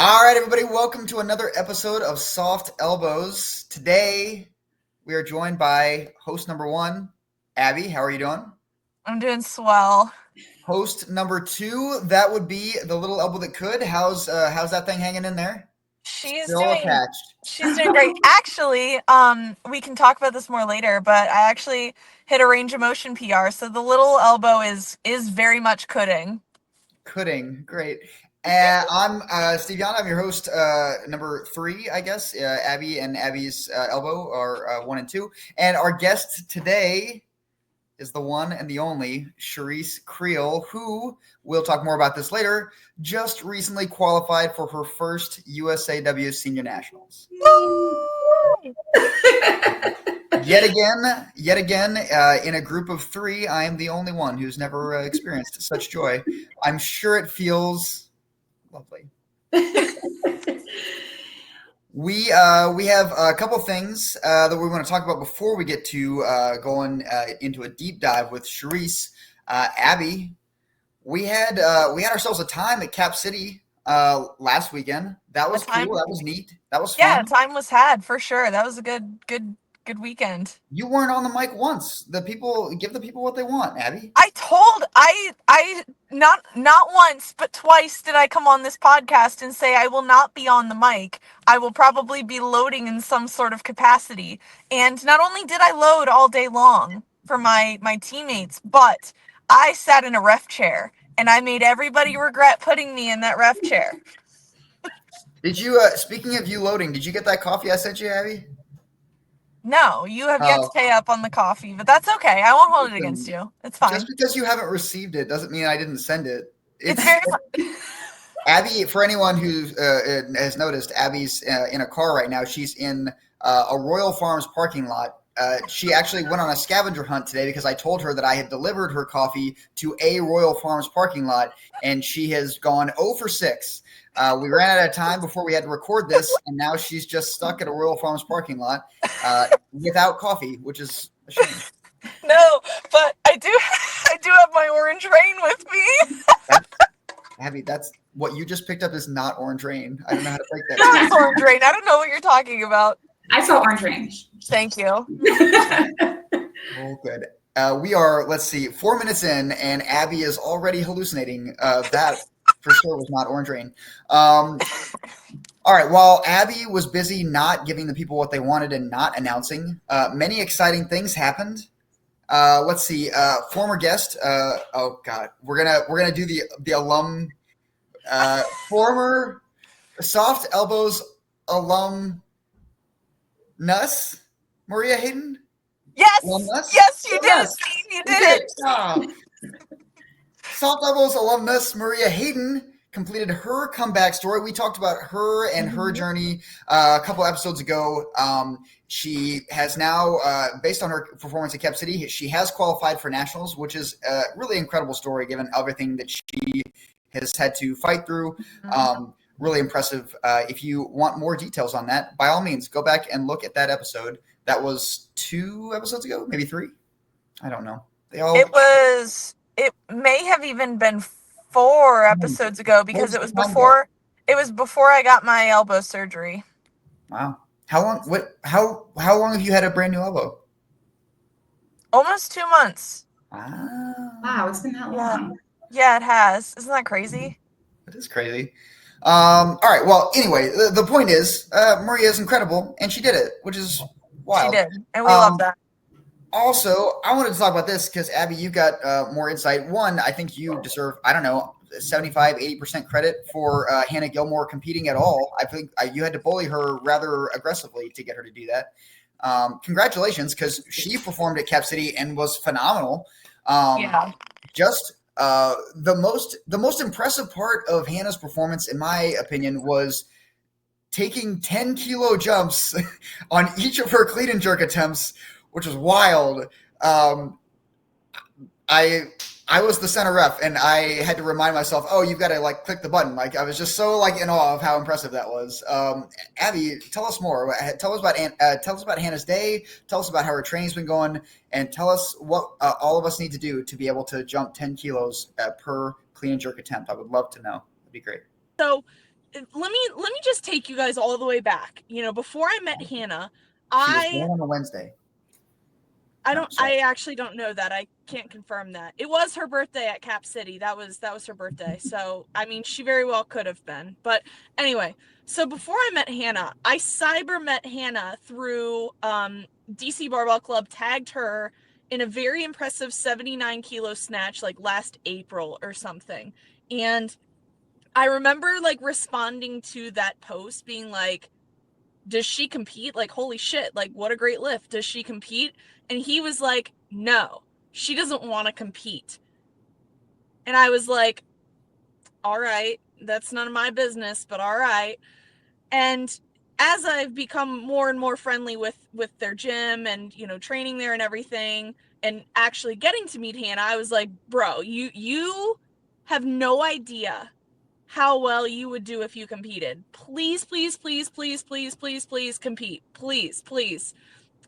All right, everybody, welcome to another episode of Soft Elbows. Today, we are joined by host number one, Abby. How are you doing? I'm doing swell. Host number two, that would be the little elbow that could. How's that thing hanging in there? She's Still doing attached. she's doing great. Actually, we can talk about this more later, but I actually hit a range of motion PR, so the little elbow is very much coulding. Coulding, great. I'm Steve Yon. I'm your host, number three, I guess. Abby and Abby's elbow are one and two. And our guest today is the one and the only Chereese Creel, who, we'll talk more about this later, just recently qualified for her first USAW Senior Nationals. Yet again, in a group of three, I am the only one who's never experienced such joy. I'm sure it feels lovely. We have a couple things that we want to talk about before we get to going into a deep dive with Chereese. Abby, we had ourselves a time at Cap City last weekend. That was cool. That was neat. That was fun. Yeah, time was had for sure. That was a good weekend. You weren't on the mic once. Give the people what they want, Abby. I not once, but twice did I come on this podcast and say I will not be on the mic. I will probably be loading in some sort of capacity. And not only did I load all day long for my teammates, but I sat in a ref chair and I made everybody regret putting me in that ref chair. Did you, speaking of you loading, did you get that coffee I sent you, Abby? No, you have yet to pay up on the coffee, but that's okay. I won't hold it against you. It's fine. Just because you haven't received it doesn't mean I didn't send it. It's very fun. Abby, for anyone who has noticed, Abby's in a car right now. She's in a Royal Farms parking lot. She actually went on a scavenger hunt today because I told her that I had delivered her coffee to a Royal Farms parking lot, and she has gone 0 for 6. We ran out of time before we had to record this, and now she's just stuck at a Royal Farms parking lot without coffee, which is a shame. No, but I do have my orange rain with me. Abby, that's what you just picked up is not orange rain. I don't know how to break that. That's orange rain. I don't know what you're talking about. I saw orange rain. Thank you. Oh, good. We are, let's see, 4 minutes in, and Abby is already hallucinating. That for sure was not orange rain. All right. While Abby was busy not giving the people what they wanted and not announcing, many exciting things happened. Let's see. Former guest. Oh God, we're gonna do the alum. Former Soft Elbows alum. Maria Hayden. Yes. Alumnus? Yes, you did. Yes. Steve, you did it. Oh. Soft Elbows alumnus Maria Hayden completed her comeback story. We talked about her and her journey a couple episodes ago. She has now, based on her performance at Cap City, she has qualified for nationals, which is a really incredible story given everything that she has had to fight through. Really impressive. If you want more details on that, by all means, go back and look at that episode. That was 2 episodes ago, maybe 3. I don't know. It may have even been 4 episodes ago because it was before I got my elbow surgery. Wow. How long have you had a brand new elbow? Almost 2 months. Wow, it's been that long. Yeah, it has. Isn't that crazy? It is crazy. All right. Well, anyway, the point is, Maria is incredible, and she did it, which is wild. She did, and we love that. Also, I wanted to talk about this because, Abby, you got more insight. One, I think you deserve, 75, 80% credit for Hannah Gilmore competing at all. I think you had to bully her rather aggressively to get her to do that. Congratulations, because she performed at Cap City and was phenomenal. Just the most impressive part of Hannah's performance, in my opinion, was taking 10-kilo jumps on each of her clean and jerk attempts, which was wild. I was the center ref, and I had to remind myself, oh, you've got to click the button. I was just so in awe of how impressive that was. Abby, tell us more. Tell us about Hannah's day. Tell us about how her training's been going, and tell us what all of us need to do to be able to jump 10 kilos per clean and jerk attempt. I would love to know. That'd be great. So let me just take you guys all the way back. Before I met Hannah, She was born on a Wednesday. I actually don't know that. I can't confirm that. It was her birthday at Cap City. That was her birthday. So, I mean, she very well could have been. But anyway, so before I met Hannah, I cyber met Hannah through DC Barbell Club, tagged her in a very impressive 79 kilo snatch like last April or something. And I remember like responding to that post being like, does she compete? Like, holy shit, like what a great lift. Does she compete? And he was like, no, she doesn't want to compete. And I was like, all right, that's none of my business, but all right. And as I've become more and more friendly with their gym and, training there and everything, and actually getting to meet Hannah, I was like, bro, you have no idea how well you would do if you competed. Please, please, please, please, please, please, please compete. Please, please.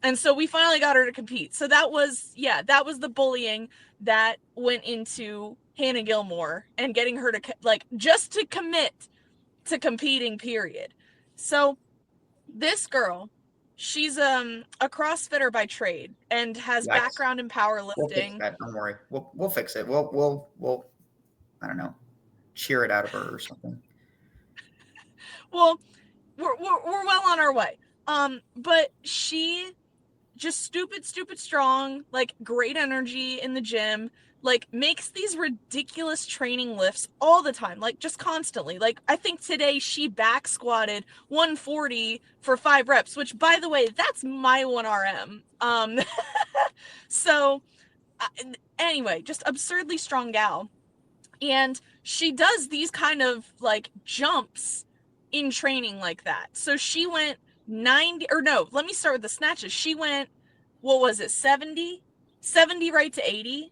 And so we finally got her to compete. So that was the bullying that went into Hannah Gilmore and getting her to just to commit to competing, period. So this girl, she's a CrossFitter by trade and has background in powerlifting. We'll fix that. Don't worry. We'll fix it. We'll I don't know, cheer it out of her or something. Well, we're well on our way. But she just stupid strong, like great energy in the gym, like makes these ridiculous training lifts all the time, like just constantly. Like I think today she back squatted 140 for 5 reps, which by the way, that's my 1RM. So anyway, just absurdly strong gal. And she does these kind of like jumps in training like that. So she went 90, or no, let me start with the snatches. She went, what was it, 70 right to 80.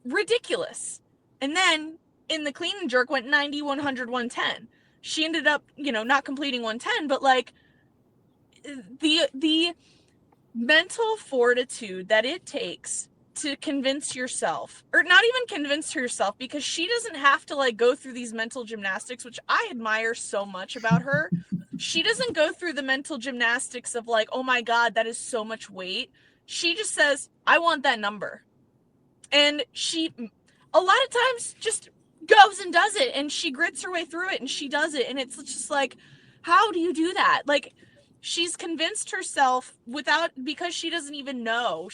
Ridiculous. And then in the clean and jerk went 90, 100, 110. She ended up, not completing 110, but like the mental fortitude that it takes to convince yourself, or not even convince herself, because she doesn't have to like go through these mental gymnastics, which I admire so much about her. She doesn't go through the mental gymnastics of like, oh my God, that is so much weight. She just says, I want that number. And she, a lot of times, just goes and does it. And she grits her way through it and she does it. And it's just like, how do you do that? Like, she's convinced herself because she doesn't even know.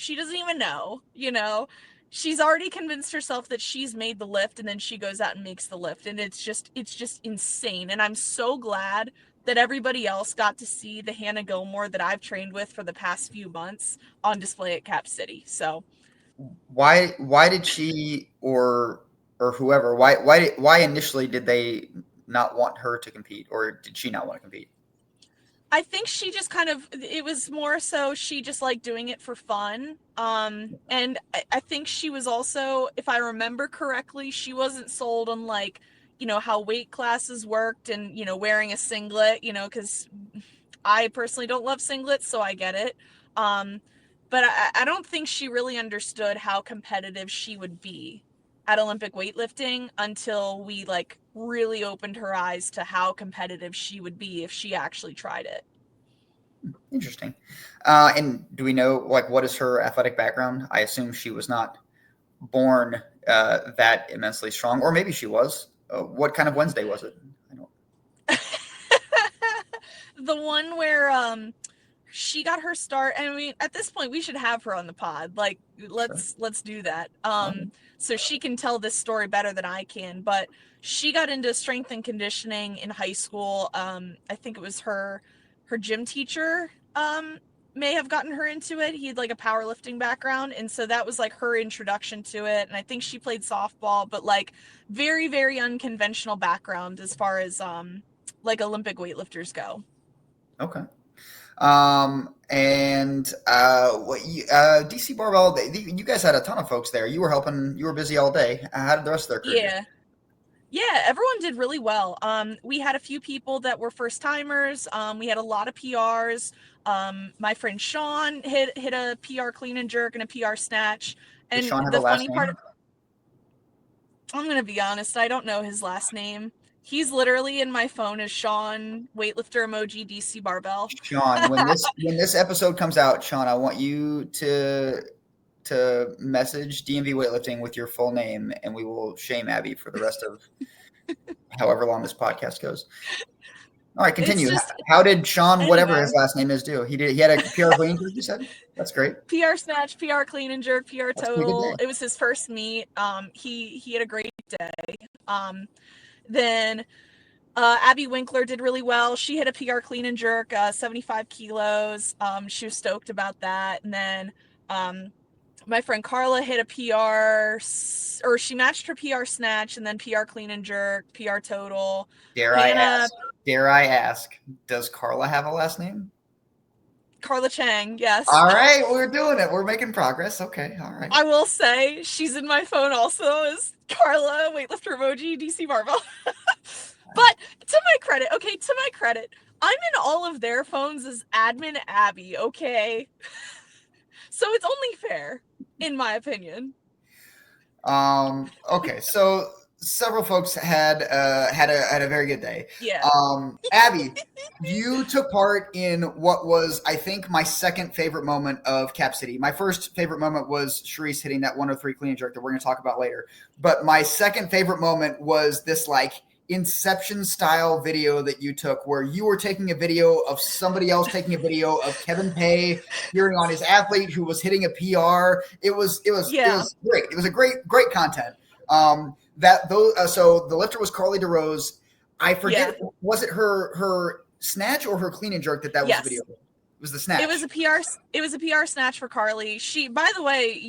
She's already convinced herself that she's made the lift, and then she goes out and makes the lift. And it's just insane. And I'm so glad that everybody else got to see the Hannah Gilmore that I've trained with for the past few months on display at Cap City. So why did she or whoever, why initially did they not want her to compete, or did she not want to compete? I think she just it was more so she just liked doing it for fun. And I think she was also, if I remember correctly, she wasn't sold on like, how weight classes worked and, wearing a singlet, because I personally don't love singlets, so I get it. But I don't think she really understood how competitive she would be at Olympic weightlifting until we like really opened her eyes to how competitive she would be if she actually tried it. Interesting. And do we know like what is her athletic background? I assume she was not born that immensely strong, or maybe she was. What kind of Wednesday was it? I don't. The one where she got her start. I mean, at this point, we should have her on the pod. Like, let's do that. So she can tell this story better than I can. But she got into strength and conditioning in high school. I think it was her gym teacher may have gotten her into it. He had like a powerlifting background, and so that was like her introduction to it. And I think she played softball, but like very, very unconventional background as far as like Olympic weightlifters go. Okay. DC Barbell, you guys had a ton of folks there. You were helping. You were busy all day. How did the rest of their crew do? Yeah, everyone did really well. We had a few people that were first timers. We had a lot of PRs. My friend Sean hit a PR clean and jerk and a PR snatch. And Does Sean have the a last funny name? part, I'm gonna be honest, I don't know his last name. He's literally in my phone as Sean, weightlifter emoji, DC barbell. Sean, when this episode comes out, Sean, I want you to message DMV Weightlifting with your full name, and we will shame Abby for the rest of however long this podcast goes. All right, continue. How did Sean, whatever his last name is, do? He had a PR clean, you said? That's great. PR snatch, PR clean and jerk, PR total. It was his first meet. He had a great day. Then Abby Winkler did really well. She hit a PR clean and jerk, 75 kilos. She was stoked about that. And then my friend Carla hit a PR, or she matched her PR snatch and then PR clean and jerk, PR total. Dare I ask, does Carla have a last name? Carla Chang, yes. All right, we're doing it. We're making progress. Okay, all right. I will say she's in my phone also as Carla, weightlifter emoji, DC barbell. But to my credit, I'm in all of their phones as admin Abby, okay? So it's only fair, in my opinion. Okay, so several folks had a very good day. Yeah. Abby, you took part in what was, I think, my second favorite moment of Cap City. My first favorite moment was Chereese hitting that 103 clean and jerk that we're going to talk about later. But my second favorite moment was this Inception style video that you took, where you were taking a video of somebody else taking a video of Kevin Pay cheering on his athlete who was hitting a PR. It was great. It was a great content. So the lifter was Carly DeRose. I forget, was it her snatch or her clean and jerk that was the video? It was the snatch. It was a PR snatch for Carly. She, by the way,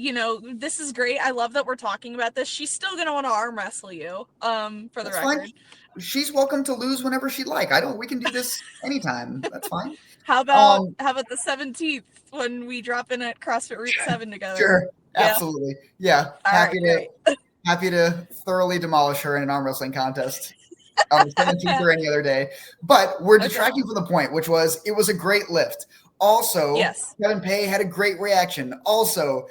this is great. I love that we're talking about this. She's still going to want to arm wrestle you, for the record. Fine. She's welcome to lose whenever she'd like. We can do this anytime. That's fine. How about the 17th when we drop in at CrossFit Route 7 together? Sure. Absolutely. Yeah. Happy to thoroughly demolish her in an arm wrestling contest on the 17th or any other day. But we're detracting from the point, which was it was a great lift. Also, Kevin Pay had a great reaction. Also,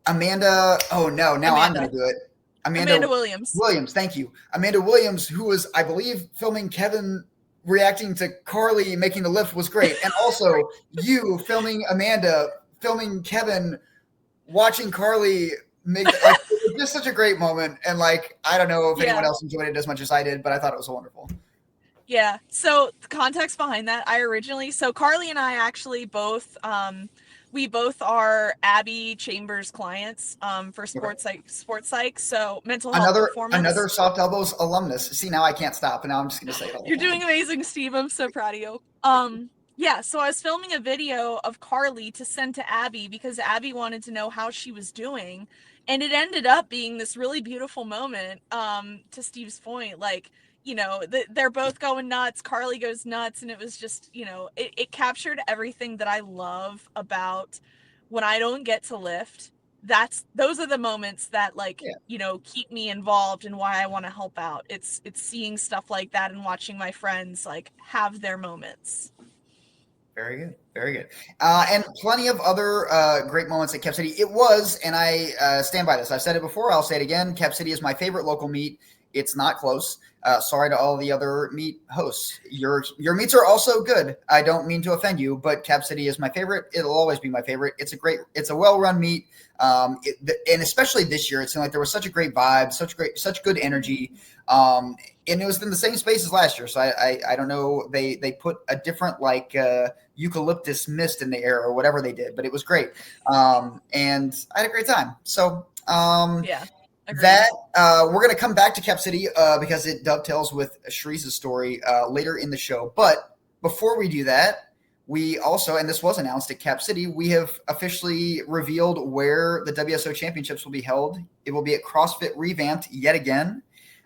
Amanda. Oh, no. Now I'm going to do it. Amanda Williams. Thank you. Amanda Williams, who was, I believe, filming Kevin reacting to Carly making the lift, was great. And also you filming Amanda, filming Kevin, watching Carly make it was just such a great moment. And I don't know if anyone else enjoyed it as much as I did, but I thought it was wonderful. Yeah. So the context behind that, so Carly and I actually both, we both are Abby Chambers clients for sports psych. So mental health performance. Another Soft Elbows alumnus. See, now I can't stop, and now I'm just going to say it all. You're doing amazing, Steve. I'm so proud of you. So I was filming a video of Carly to send to Abby because Abby wanted to know how she was doing. And it ended up being this really beautiful moment, to Steve's point. They're both going nuts. Carly goes nuts. And it was just, it captured everything that I love about when I don't get to lift. Those are the moments that keep me involved and why I want to help out. It's seeing stuff like that and watching my friends have their moments. Very good. Very good. And plenty of other great moments at Cap City. It was, and I stand by this. I've said it before. I'll say it again. Cap City is my favorite local meet. It's not close. Sorry to all the other meet hosts. Your meets are also good. I don't mean to offend you, but Cap City is my favorite. It'll always be my favorite. It's a well-run meet. And especially this year, it seemed like there was such a great vibe, such good energy. And it was in the same space as last year. So I don't know. They put a different eucalyptus mist in the air or whatever they did, but it was great. And I had a great time. So Agreed. That we're going to come back to Cap City because it dovetails with Cherese's story later in the show. But before we do that, we also, and this was announced at Cap City, we have officially revealed where the WSO Championships will be held. It will be at CrossFit Revamped yet again.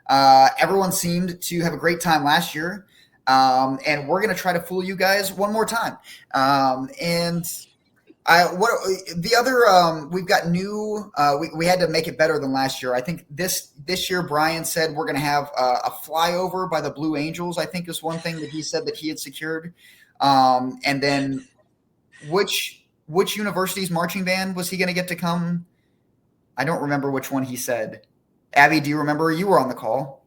Everyone seemed to have a great time last year, and we're going to try to fool you guys one more time. We've got new, we had to make it better than last year. I think this year, Brian said we're going to have a flyover by the Blue Angels, I think is one thing that he said that he had secured. And then which university's marching band was he going to get to come? I don't remember which one he said. Abby, do you remember? You were on the call.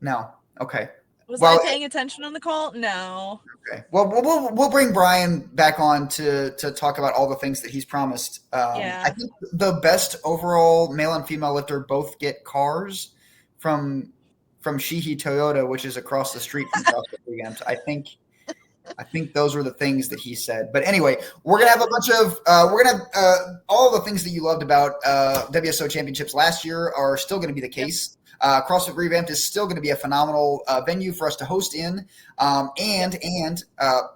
No. Okay. Was Well, I paying attention on the call? No. okay. Well, we'll bring Brian back on to talk about all the things that he's promised. Yeah. I think the best overall male and female lifter both get cars from Shihi Toyota, which is across the street from CrossFit Weekend. I think those were the things that he said. But anyway, we're gonna have a bunch of all the things that you loved about WSO championships last year are still going to be the case. CrossFit Revamped is still going to be a phenomenal venue for us to host in, and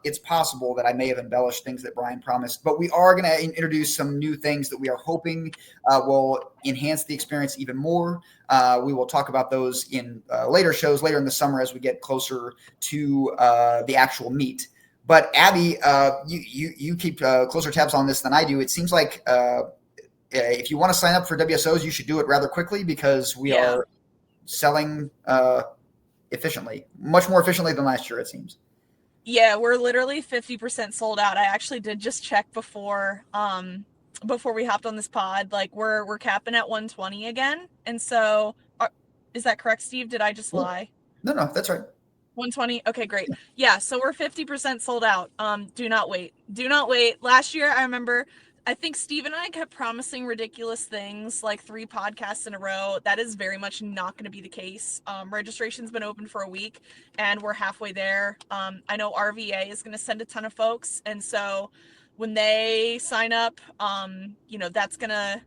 it's possible that I may have embellished things that Brian promised, but we are going to introduce some new things that we are hoping will enhance the experience even more. We will talk about those in later shows later in the summer as we get closer to the actual meet. But Abby, you keep closer tabs on this than I do. It seems like if you want to sign up for WSOs, you should do it rather quickly because we are selling efficiently, much more efficiently than last year, it seems. Yeah, we're literally 50% sold out. I actually did just check before we hopped on this pod. Like we're capping at 120 again. And so is that correct, Steve? Did I just lie? No, that's right. 120. Okay, great. Yeah, so we're 50% sold out. Do not wait. Do not wait. Last year, I remember, I think Steve and I kept promising ridiculous things like 3 podcasts in a row. That is very much not going to be the case. Registration's been open for a week and we're halfway there. I know RVA is going to send a ton of folks. And so when they sign up, that's going to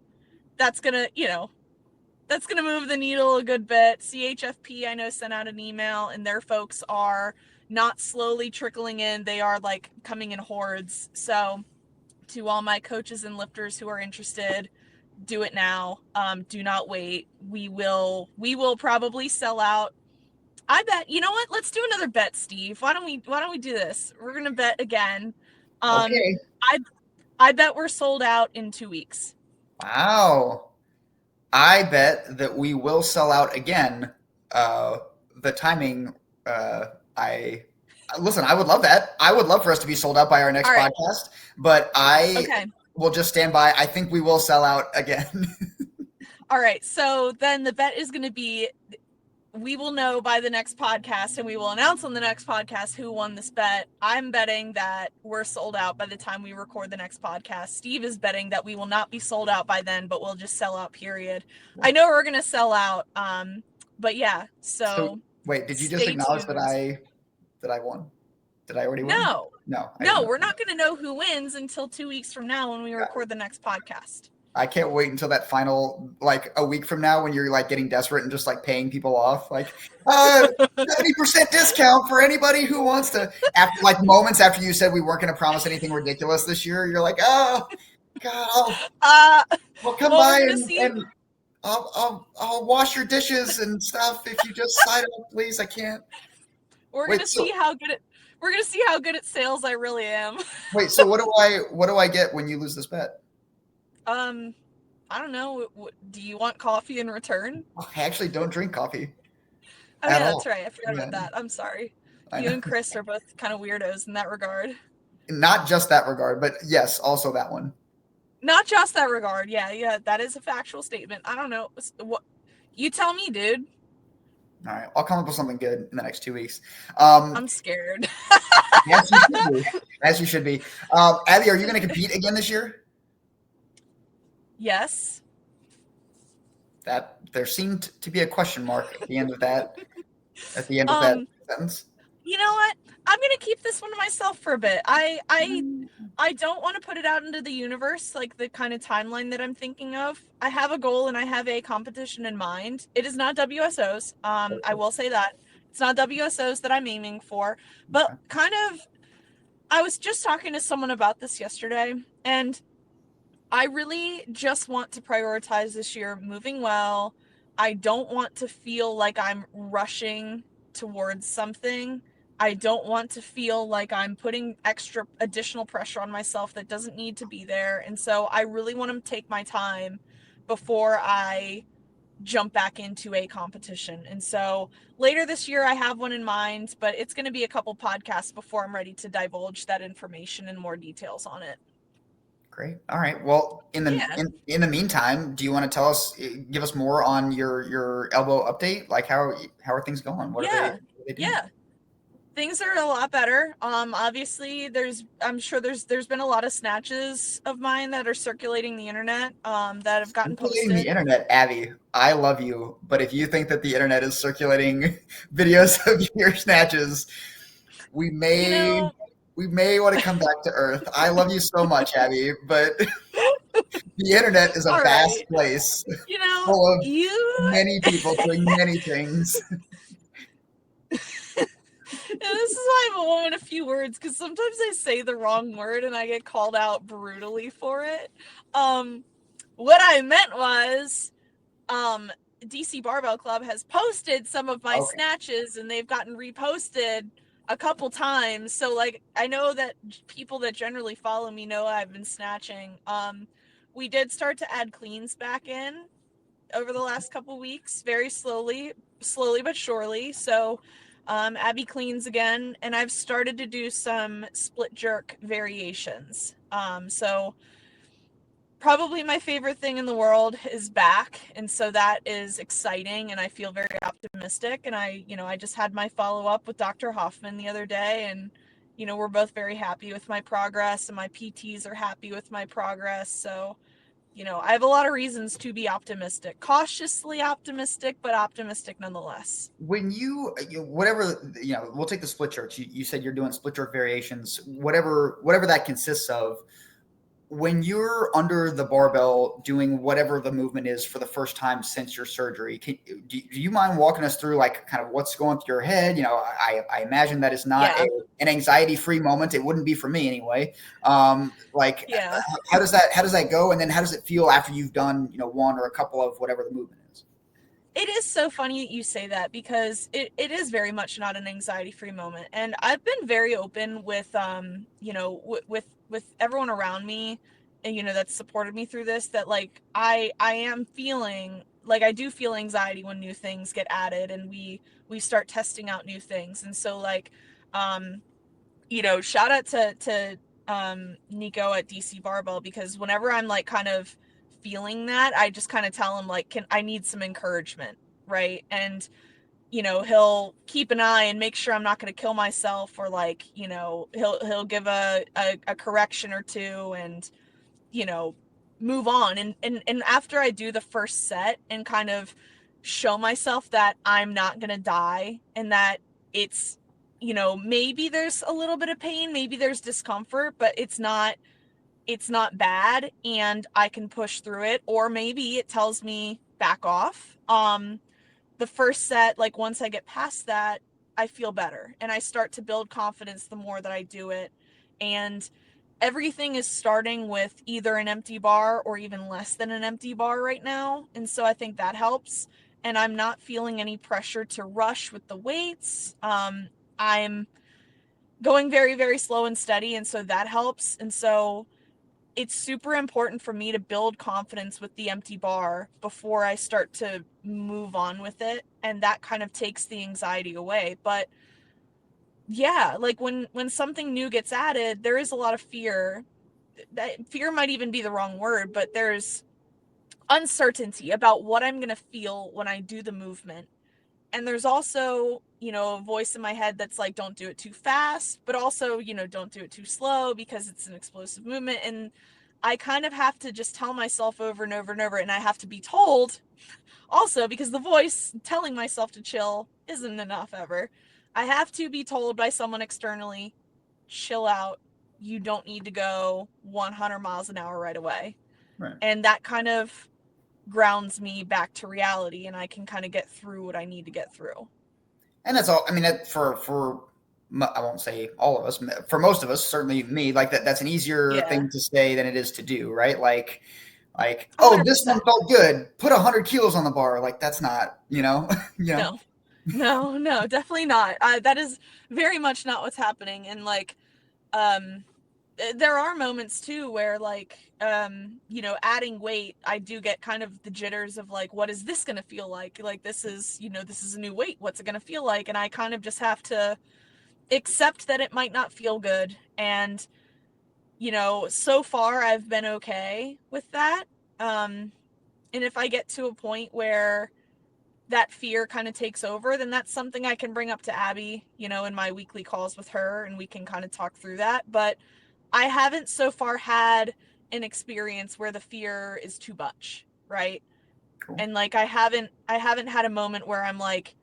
move the needle a good bit. CHFP, I know, sent out an email and their folks are not slowly trickling in. They are like coming in hordes. So to all my coaches and lifters who are interested, do it now. Do not wait. We will probably sell out. I bet, you know what? Let's do another bet, Steve. Why don't we do this? We're going to bet again. Okay. I bet we're sold out in 2 weeks. Wow. I bet that we will sell out again. The timing, listen, I would love that. I would love for us to be sold out by our next podcast, but I will just stand by. I think we will sell out again. All right. So then the bet is going to be, we will know by the next podcast and we will announce on the next podcast who won this bet. I'm betting that we're sold out by the time we record the next podcast. Steve is betting that we will not be sold out by then, but we'll just sell out, period. I know we're going to sell out. But yeah, so wait, did you just acknowledge that I won? Did I already win? No, we're not going to know who wins until 2 weeks from now when we record the next podcast. I can't wait until that final, like a week from now when you're like getting desperate and just like paying people off, like 70% discount for anybody who wants to. After like moments after you said we weren't going to promise anything ridiculous this year, you're like, oh God, I'll come by and I'll wash your dishes and stuff if you just sign up, please. I can't. We're going to see how good at sales I really am. Wait, so what do I get when you lose this bet? I don't know. Do you want coffee in return? I actually don't drink coffee. Oh yeah, that's right. I forgot about that. I'm sorry. You and Chris are both kind of weirdos in that regard. Not just that regard, but yes, also that one. Not just that regard. Yeah, that is a factual statement. I don't know. What you tell me, dude. All right, I'll come up with something good in the next 2 weeks. I'm scared. As you should be. Abby, are you going to compete again this year? Yes. That there seemed to be a question mark at the end of that. At the end of that sentence. You know what? I'm gonna keep this one to myself for a bit. I don't want to put it out into the universe, like the kind of timeline that I'm thinking of. I have a goal and I have a competition in mind. It is not WSOs. I will say that it's not WSOs that I'm aiming for, but kind of. I was just talking to someone about this yesterday, and I really just want to prioritize this year moving well. I don't want to feel like I'm rushing towards something. I don't want to feel like I'm putting additional pressure on myself that doesn't need to be there. And so I really want to take my time before I jump back into a competition. And so later this year, I have one in mind, but it's going to be a couple podcasts before I'm ready to divulge that information and more details on it. Great. All right. Well, in the meantime, do you want to give us more on your elbow update? Like how are things going? What are they doing? Yeah. Things are a lot better. Obviously I'm sure there's been a lot of snatches of mine that are circulating the internet, that have gotten Circulating posted. the internet, Abby, I love you, but if you think that the internet is circulating videos of your snatches, we may want to come back to Earth. I love you so much, Abby, but the internet is a All vast right. place full of you many people doing many things. this is why I'm a woman of few words, because sometimes I say the wrong word and I get called out brutally for it. What I meant was, DC Barbell Club has posted some of my snatches, and they've gotten reposted a couple times. So, like, I know that people that generally follow me know I've been snatching. We did start to add cleans back in over the last couple weeks, very slowly but surely. So Abby cleans again, and I've started to do some split jerk variations. So probably my favorite thing in the world is back, and so that is exciting, and I feel very optimistic. And I just had my follow-up with Dr. Hoffman the other day, and we're both very happy with my progress, and my PTs are happy with my progress. So I have a lot of reasons to be optimistic, cautiously optimistic, but optimistic nonetheless. When whatever, we'll take the split jerks. You said you're doing split jerk variations, whatever that consists of. When you're under the barbell doing whatever the movement is for the first time since your surgery, do you mind walking us through like kind of what's going through your head? I imagine that is not an anxiety-free moment. It wouldn't be for me anyway. How does that go? And then how does it feel after you've done, one or a couple of whatever the movement is? It is so funny that you say that, because it is very much not an anxiety-free moment. And I've been very open with, with everyone around me, and, that's supported me through this, that like, I am feeling like I do feel anxiety when new things get added and we start testing out new things. And so like, shout out to Nico at DC Barbell, because whenever I'm like kind of feeling that, I just kind of tell him like, I need some encouragement, right? And he'll keep an eye and make sure I'm not going to kill myself, or like, he'll give a correction or two, and move on. And after I do the first set and kind of show myself that I'm not going to die, and that it's maybe there's a little bit of pain, maybe there's discomfort, but it's not bad, and I can push through it. Or maybe it tells me back off. The first set, like once I get past that, I feel better, and I start to build confidence the more that I do it. And everything is starting with either an empty bar or even less than an empty bar right now. And so I think that helps. And I'm not feeling any pressure to rush with the weights. I'm going very, very slow and steady, and so that helps. And so it's super important for me to build confidence with the empty bar before I start to move on with it. And that kind of takes the anxiety away. But yeah, like when something new gets added, there is a lot of fear. That fear might even be the wrong word, but there's uncertainty about what I'm going to feel when I do the movement. And there's also, a voice in my head that's like, don't do it too fast, but also, don't do it too slow, because it's an explosive movement. And I kind of have to just tell myself over and over and over, and I have to be told also, because the voice telling myself to chill isn't enough ever. I have to be told by someone externally, chill out. You don't need to go 100 miles an hour right away. Right. And that kind of grounds me back to reality, and I can kind of get through what I need to get through. And that's all. I mean, for I won't say all of us, for most of us, certainly me, like that's an easier thing to say than it is to do, right? Like, 100%. This one felt good. Put 100 kilos on the bar. Like, that's not, No, definitely not. That is very much not what's happening. And like, there are moments too where like, adding weight, I do get kind of the jitters of like, what is this going to feel like? Like, this is a new weight. What's it going to feel like? And I kind of just have to accept that it might not feel good. And so far I've been okay with that. And if I get to a point where that fear kind of takes over, then that's something I can bring up to Abby, in my weekly calls with her, and we can kind of talk through that. But I haven't so far had an experience where the fear is too much, right? Cool. And like I haven't had a moment where I'm like,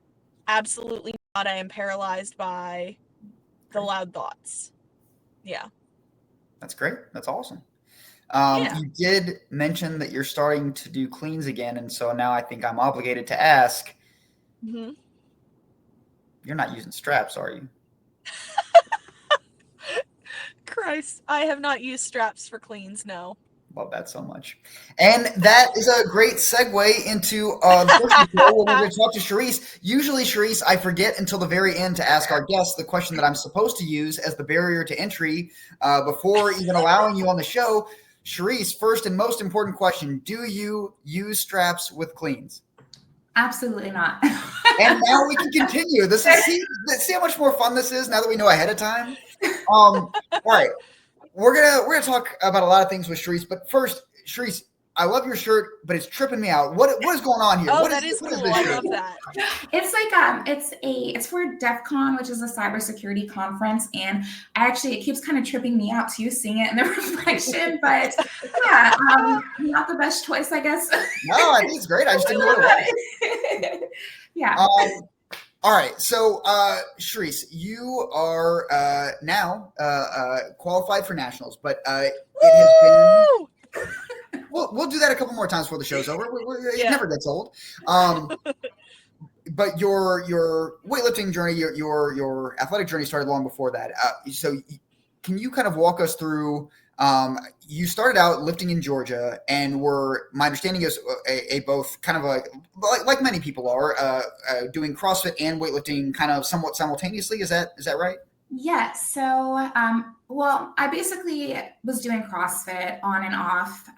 absolutely not, I am paralyzed by the loud thoughts. Yeah. That's great. That's awesome. Yeah. You did mention that you're starting to do cleans again, and so now I think I'm obligated to ask. Mm-hmm. You're not using straps, are you? Christ, I have not used straps for cleans, no. Love that so much. And that is a great segue into the question where we're going to talk to Chereese. Usually, Chereese, I forget until the very end to ask our guests the question that I'm supposed to use as the barrier to entry before even allowing you on the show. Chereese, first and most important question, do you use straps with cleans? Absolutely not. And now we can continue. See how much more fun this is now that we know ahead of time. All right. We're gonna talk about a lot of things with Chereese, but first, Chereese, I love your shirt, but it's tripping me out. What is going on here? Oh, that is cool. I love that. It's like it's for DEF CON, which is a cybersecurity conference, and it keeps kind of tripping me out too, seeing it in the reflection. But yeah, not the best choice, I guess. No, I think it's great. I just didn't know what it was. Yeah. All right, so Chereese, you are now qualified for nationals, but it has been. We'll do that a couple more times before the show's over. It never gets old. But your weightlifting journey, your athletic journey started long before that. So can you kind of walk us through? You started out lifting in Georgia, and my understanding is a both kind of like many people are doing CrossFit and weightlifting kind of somewhat simultaneously. Is that right? Yes. So, well, I basically was doing CrossFit on and off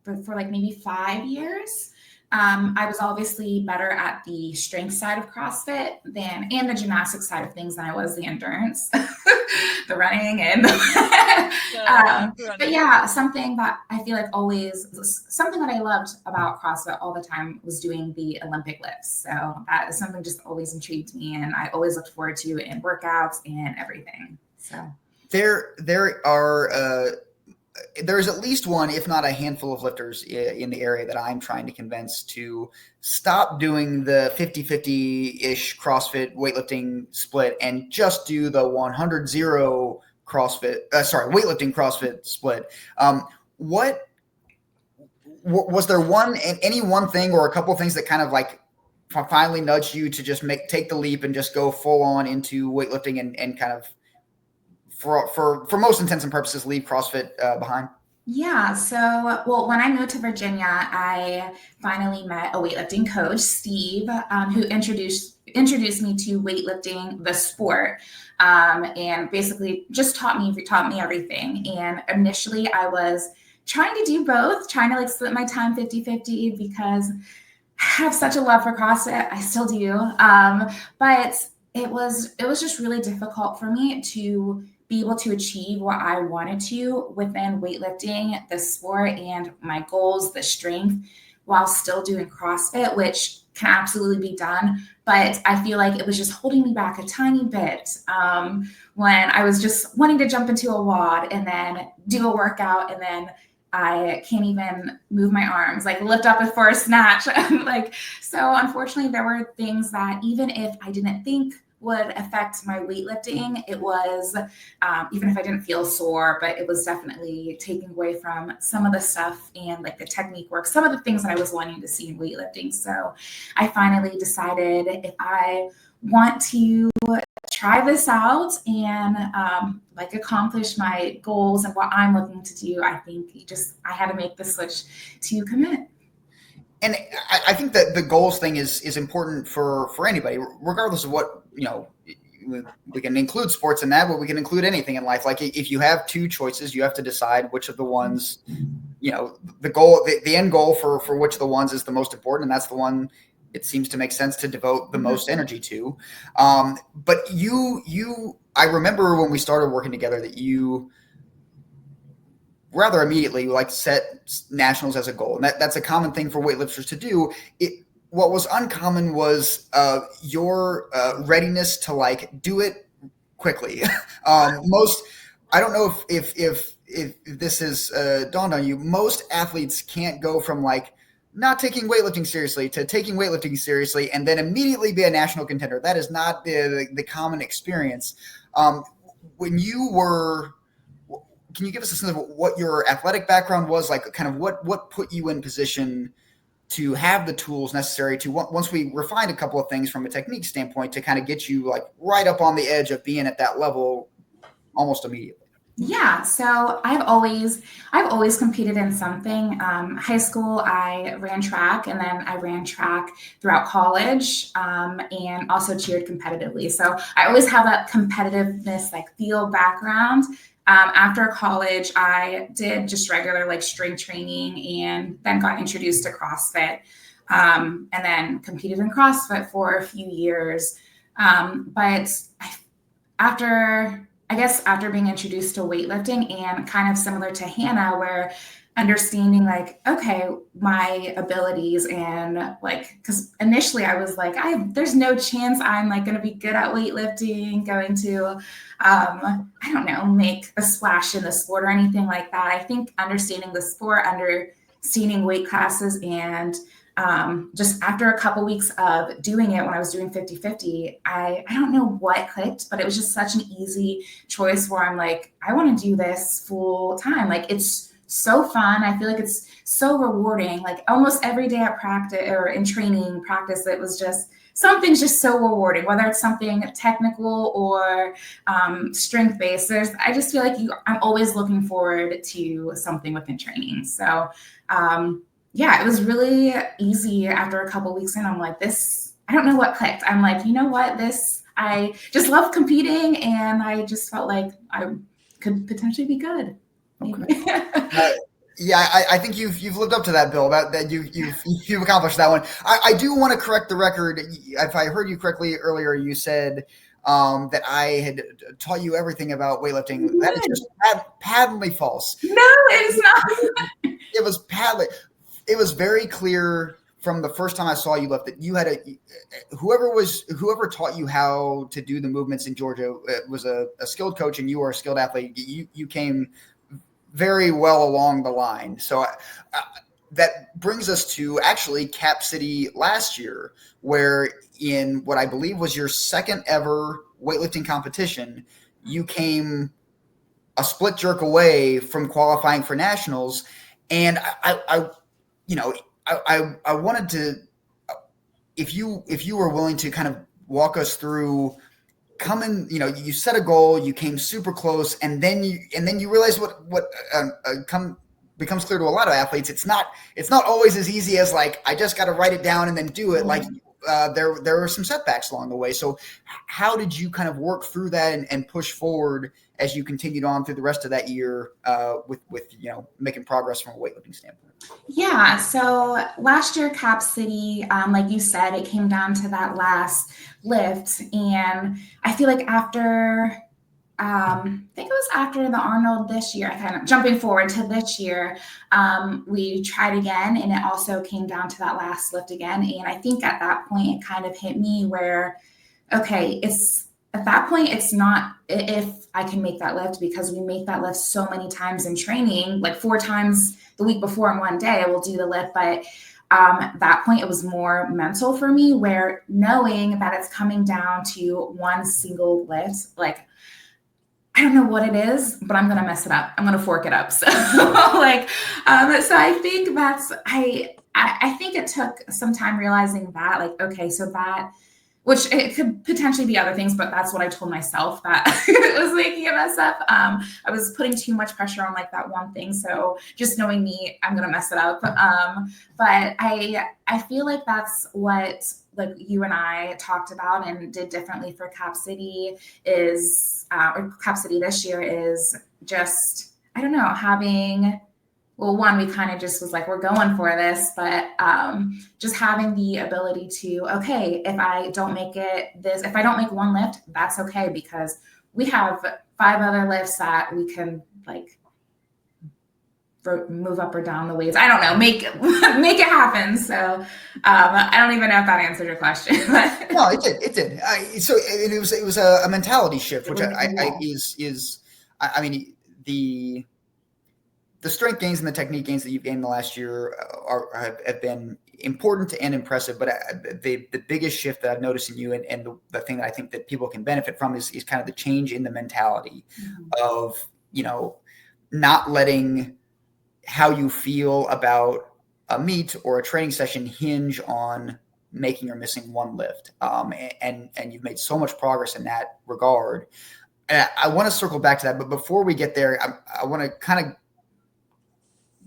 for like maybe 5 years. I was obviously better at the strength side of CrossFit and the gymnastics side of things than I was the endurance, the running and but yeah, something that I feel like something that I loved about CrossFit all the time was doing the Olympic lifts. So that is something just always intrigued me, and I always looked forward to in workouts and everything. So there's at least one, if not a handful of lifters in the area that I'm trying to convince to stop doing the 50-50-ish CrossFit weightlifting split and just do the 100-0 weightlifting CrossFit split. What was there any one thing or a couple of things that kind of like finally nudged you to just take the leap and just go full on into weightlifting and kind of for most intents and purposes, leave CrossFit behind? Yeah. So, well, when I moved to Virginia, I finally met a weightlifting coach, Steve, who introduced me to weightlifting, the sport, and basically just taught me everything. And initially I was trying to do both, trying to like split my time 50-50 because I have such a love for CrossFit. I still do. But it was just really difficult for me to be able to achieve what I wanted to within weightlifting, the sport, and my goals, the strength, while still doing CrossFit, which can absolutely be done. But I feel like it was just holding me back a tiny bit when I was just wanting to jump into a WOD and then do a workout, and then I can't even move my arms, like lift up for a snatch. So unfortunately, there were things that even if I didn't think would affect my weightlifting, it was, even if I didn't feel sore, but it was definitely taking away from some of the stuff and like the technique work, some of the things that I was wanting to see in weightlifting. So I finally decided if I want to try this out and accomplish my goals and what I'm looking to do, I think I had to make the switch to commit. And I think that the goals thing is important for anybody, regardless of what, we can include sports in that, but we can include anything in life. Like if you have two choices, you have to decide which of the ones, the end goal for which of the ones is the most important. And that's the one it seems to make sense to devote the most energy to. But I remember when we started working together that you rather immediately like set nationals as a goal. And that's a common thing for weightlifters to do. What was uncommon was your readiness to like do it quickly. I don't know if this has dawned on you. Most athletes can't go from like not taking weightlifting seriously to taking weightlifting seriously and then immediately be a national contender. That is not the common experience. When you were, can you give us a sense of what your athletic background was like? Kind of what put you in position to have the tools necessary to, once we refined a couple of things from a technique standpoint, to kind of get you like right up on the edge of being at that level almost immediately? Yeah, so I've always competed in something. High school, I ran track, and then I ran track throughout college, and also cheered competitively. So I always have that competitiveness, like field background. After college, I did just regular like strength training, and then got introduced to CrossFit, and then competed in CrossFit for a few years. But after being introduced to weightlifting, and kind of similar to Hannah, where understanding like, okay, my abilities, and like, because initially I was like, there's no chance I'm like going to be good at weightlifting, going to, I don't know, make a splash in the sport or anything like that. I think understanding the sport, understanding weight classes, and just after a couple weeks of doing it, when I was doing 50-50, I don't know what clicked, but it was just such an easy choice where I'm like, I want to do this full time. Like, it's so fun. I feel like it's so rewarding. Like almost every day at practice or in training practice, it was just, something's just so rewarding, whether it's something technical or strength based. I just feel like I'm always looking forward to something within training. So, yeah, it was really easy after a couple weeks in. I'm like, I don't know what clicked. I'm like, you know what, I just love competing, and I just felt like I could potentially be good. Okay. Yeah, I think you've lived up to that, Bill. That you've accomplished that one. I do want to correct the record. If I heard you correctly earlier, you said that I had taught you everything about weightlifting. That is just patently false. No, it's not. It was patently. It was very clear from the first time I saw you lift that you had whoever taught you how to do the movements in Georgia was a skilled coach, and you were a skilled athlete. You came very well along the line. So that brings us to actually Cap City last year, where in what I believe was your second ever weightlifting competition, you came a split jerk away from qualifying for nationals. And I wanted to, if you were willing to kind of walk us through coming, you set a goal, you came super close, and then you realize what becomes clear to a lot of athletes. It's not always as easy as like, I just got to write it down and then do it. Like there were some setbacks along the way. So how did you kind of work through that and push forward as you continued on through the rest of that year with making progress from a weightlifting standpoint? Yeah, so last year, Cap City, like you said, it came down to that last lift. And I feel like I think it was after the Arnold this year, I kind of jumping forward to this year, we tried again, and it also came down to that last lift again. And I think at that point, it kind of hit me where, okay, at that point, it's not if I can make that lift, because we make that lift so many times in training, like 4 times the week before in one day, I will do the lift. But at that point, it was more mental for me, where knowing that it's coming down to one single lift, like, I don't know what it is, but I'm going to mess it up. I'm going to fork it up. So so I think I think it took some time realizing that, like, okay, so that, which it could potentially be other things, but that's what I told myself, that it was making a mess up. I was putting too much pressure on like that one thing. So just knowing me, I'm going to mess it up. But I feel like that's what like you and I talked about and did differently for Cap City or Cap City this year is just, I don't know, one, we kind of just was like, we're going for this, but just having the ability to, okay, if I don't make one lift, that's okay, because we have 5 other lifts that we can like move up or down the weights. I don't know, make it happen. So I don't even know if that answered your question. No, it did. It did. So it was a mentality shift, which I mean, the strength gains and the technique gains that you've gained in the last year have been important and impressive. But the biggest shift that I've noticed in you, and the thing that I think that people can benefit from is kind of the change in the mentality of, not letting how you feel about a meet or a training session hinge on making or missing one lift. And you've made so much progress in that regard. And I want to circle back to that, but before we get there, I want to kind of,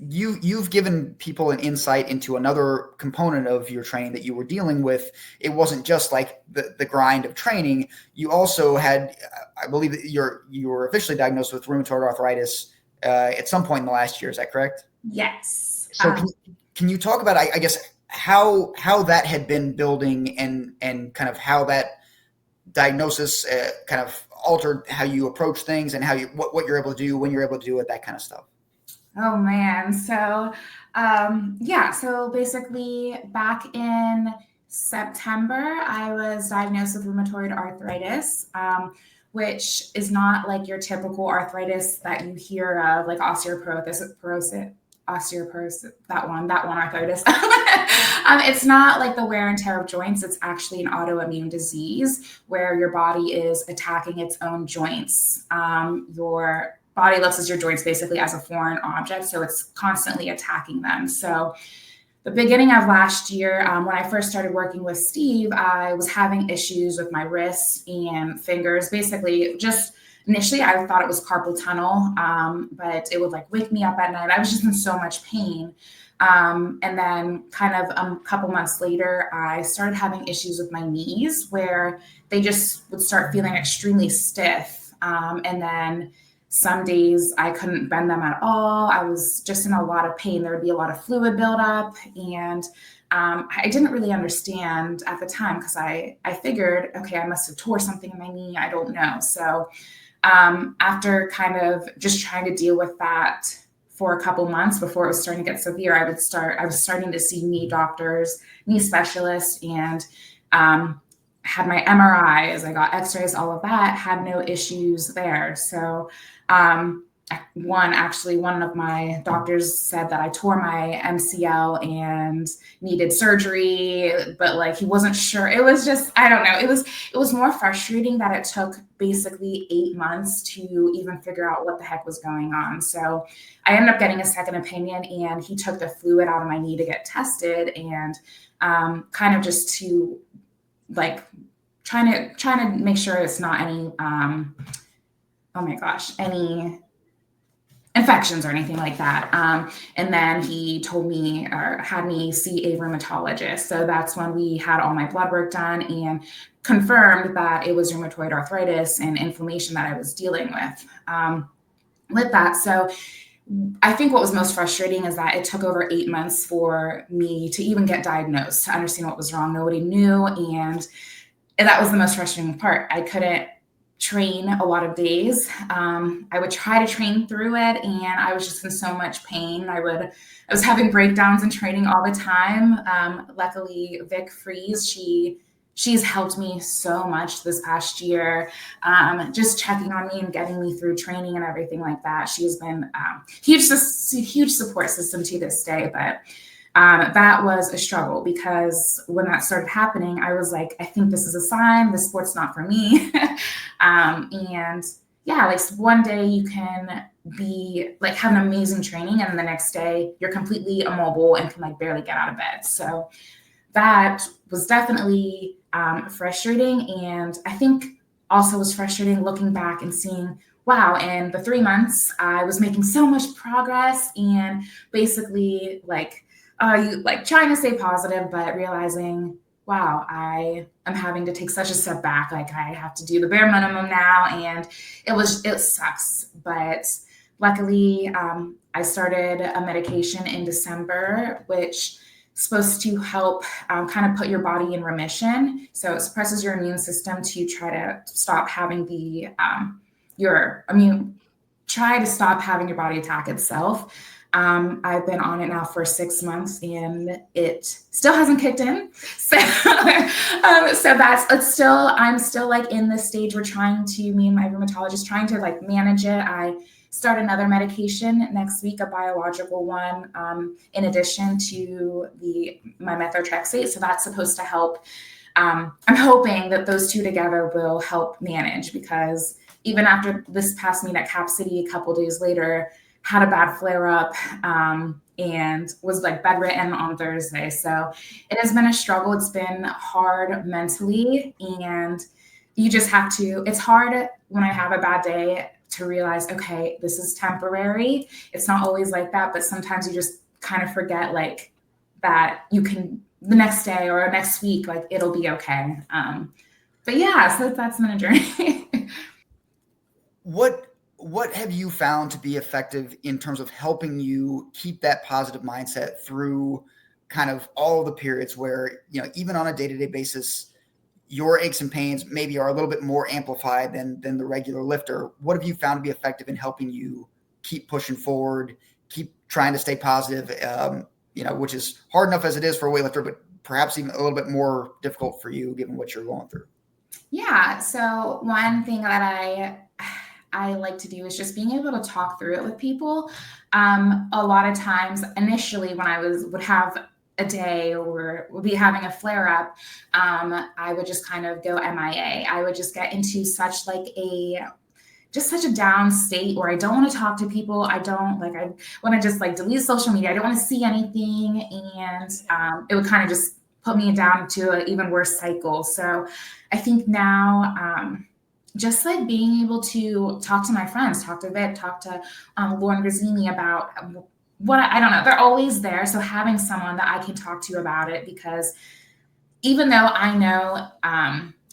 you've given people an insight into another component of your training that you were dealing with. It wasn't just like the grind of training. You also had, I believe that you were officially diagnosed with rheumatoid arthritis at some point in the last year. Is that correct? Yes. So can you talk about, I guess, how that had been building and kind of how that diagnosis kind of altered how you approach things and how what you're able to do, when you're able to do it, that kind of stuff? Oh man. So, so basically back in September, I was diagnosed with rheumatoid arthritis, which is not like your typical arthritis that you hear of, like osteoporosis, that one arthritis. It's not like the wear and tear of joints. It's actually an autoimmune disease where your body is attacking its own joints. Your body looks at your joints basically as a foreign object, so it's constantly attacking them. So the beginning of last year, when I first started working with Steve, I was having issues with my wrists and fingers. Basically, just initially, I thought it was carpal tunnel, but it would like wake me up at night. I was just in so much pain. And then kind of a couple months later, I started having issues with my knees where they just would start feeling extremely stiff. And then some days I couldn't bend them at all. I was just in a lot of pain. There would be a lot of fluid buildup. And I didn't really understand at the time because I figured, okay, I must have tore something in my knee. I don't know. So after kind of just trying to deal with that for a couple months before it was starting to get severe, I was starting to see knee doctors, knee specialists, and had my MRIs, I got x-rays, all of that, had no issues there. So one of my doctors said that I tore my MCL and needed surgery, but like he wasn't sure. It was just, I don't know. It was more frustrating that it took basically 8 months to even figure out what the heck was going on. So I ended up getting a second opinion, and he took the fluid out of my knee to get tested, and kind of just to like trying to make sure it's not any any infections or anything like that. And then he told me or had me see a rheumatologist. So that's when we had all my blood work done and confirmed that it was rheumatoid arthritis and inflammation that I was dealing with that. So I think what was most frustrating is that it took over 8 months for me to even get diagnosed, to understand what was wrong. Nobody knew. And that was the most frustrating part. I couldn't train a lot of days. I would try to train through it, and I was just in so much pain. I was having breakdowns in training all the time. Luckily, Vic Freeze, she's helped me so much this past year, just checking on me and getting me through training and everything like that. She's been huge support system to this day, but that was a struggle because when that started happening, I was like, I think this is a sign, this sport's not for me. And yeah, like one day you can be like have an amazing training, and the next day you're completely immobile and can like barely get out of bed. So that was definitely frustrating. And I think also was frustrating looking back and seeing, wow, in the 3 months I was making so much progress, and basically like trying to stay positive, but realizing, wow, I am having to take such a step back. Like I have to do the bare minimum now. And it sucks. But luckily, I started a medication in December, which is supposed to help kind of put your body in remission. So it suppresses your immune system to try to stop having try to stop having your body attack itself. I've been on it now for 6 months and it still hasn't kicked in. So, I'm still like in this stage. Me and my rheumatologist trying to like manage it. I start another medication next week, a biological one, in addition to my methotrexate. So that's supposed to help. I'm hoping that those two together will help manage, because even after this past meet at Cap City, a couple days later, had a bad flare up, and was like bedridden on Thursday. So it has been a struggle. It's been hard mentally, and you just have to, it's hard when I have a bad day to realize, okay, this is temporary. It's not always like that, but sometimes you just kind of forget like that you can, the next day or next week, like it'll be okay. But yeah, so that's been a journey. What have you found to be effective in terms of helping you keep that positive mindset through kind of all the periods where, even on a day-to-day basis, your aches and pains maybe are a little bit more amplified than the regular lifter? What have you found to be effective in helping you keep pushing forward, keep trying to stay positive, which is hard enough as it is for a weightlifter, but perhaps even a little bit more difficult for you given what you're going through? Yeah. So one thing that I like to do is just being able to talk through it with people. A lot of times initially when I would have a day or would be having a flare up, I would just kind of go MIA. I would just get into such a down state where I don't want to talk to people. I want to just like delete social media. I don't want to see anything. And it would kind of just put me down to an even worse cycle. So I think now, just like being able to talk to my friends, talk to Vic, talk to Lauren Grazzini about what I don't know. They're always there. So having someone that I can talk to about it, because even though I know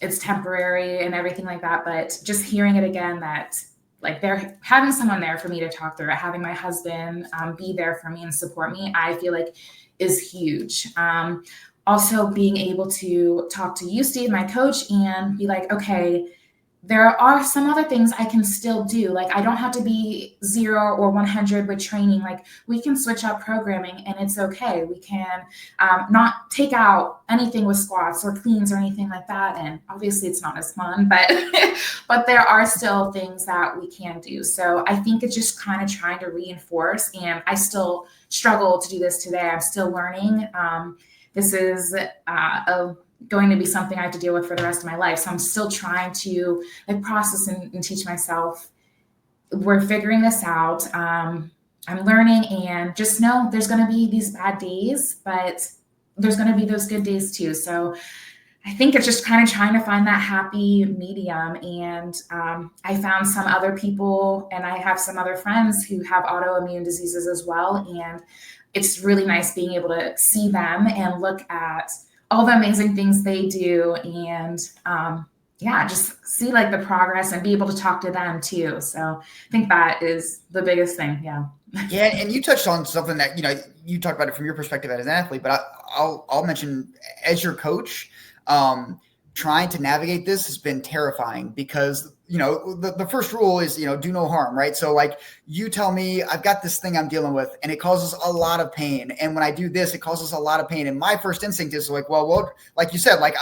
it's temporary and everything like that, but just hearing it again, that like they're having someone there for me to talk through it, having my husband be there for me and support me, I feel like is huge. Also being able to talk to you, Steve, my coach, and be like, okay, there are some other things I can still do. Like I don't have to be 0 or 100 with training. Like we can switch up programming and it's okay. We can not take out anything with squats or cleans or anything like that. And obviously it's not as fun, but there are still things that we can do. So I think it's just kind of trying to reinforce, and I still struggle to do this today. I'm still learning. This is going to be something I have to deal with for the rest of my life. So I'm still trying to like process and teach myself. We're figuring this out. I'm learning, and just know there's going to be these bad days, but there's going to be those good days too. So I think it's just kind of trying to find that happy medium. And I found some other people, and I have some other friends who have autoimmune diseases as well. And it's really nice being able to see them and look at all the amazing things they do, and just see like the progress and be able to talk to them too. So I think that is the biggest thing. Yeah. Yeah. And you touched on something that, you talked about it from your perspective as an athlete, but I'll mention as your coach, trying to navigate this has been terrifying because, the first rule is, do no harm, right? So like you tell me I've got this thing I'm dealing with and it causes a lot of pain. And when I do this, it causes a lot of pain. And my first instinct is like, well, like you said, like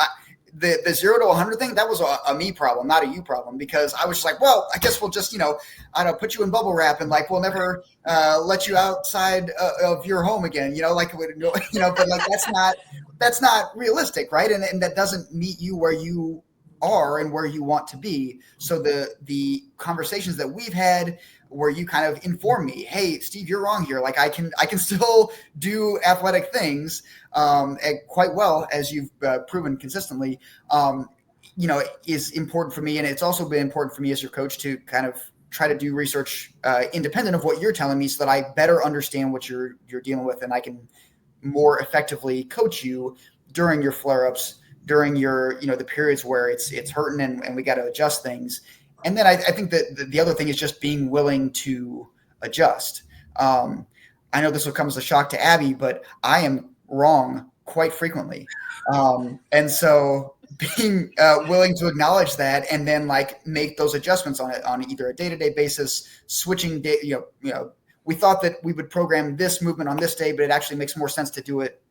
the 0 to 100 thing, that was a me problem, not a you problem, because I was just like, well, I guess we'll just, I don't know, put you in bubble wrap and like, we'll never let you outside of your home again, but like, that's not realistic. Right. And that doesn't meet you where you are and where you want to be. So the conversations that we've had where you kind of inform me, hey, Steve, you're wrong here. Like I can still do athletic things quite well, as you've proven consistently, is important for me. And it's also been important for me as your coach to kind of try to do research independent of what you're telling me so that I better understand what you're dealing with, and I can more effectively coach you during your flare-ups, during your, the periods where it's hurting and we got to adjust things. And then I think that the other thing is just being willing to adjust. I know this will come as a shock to Abby, but I am wrong quite frequently. And so being willing to acknowledge that and then like make those adjustments on either a day-to-day basis, switching we thought that we would program this movement on this day, but it actually makes more sense to do it,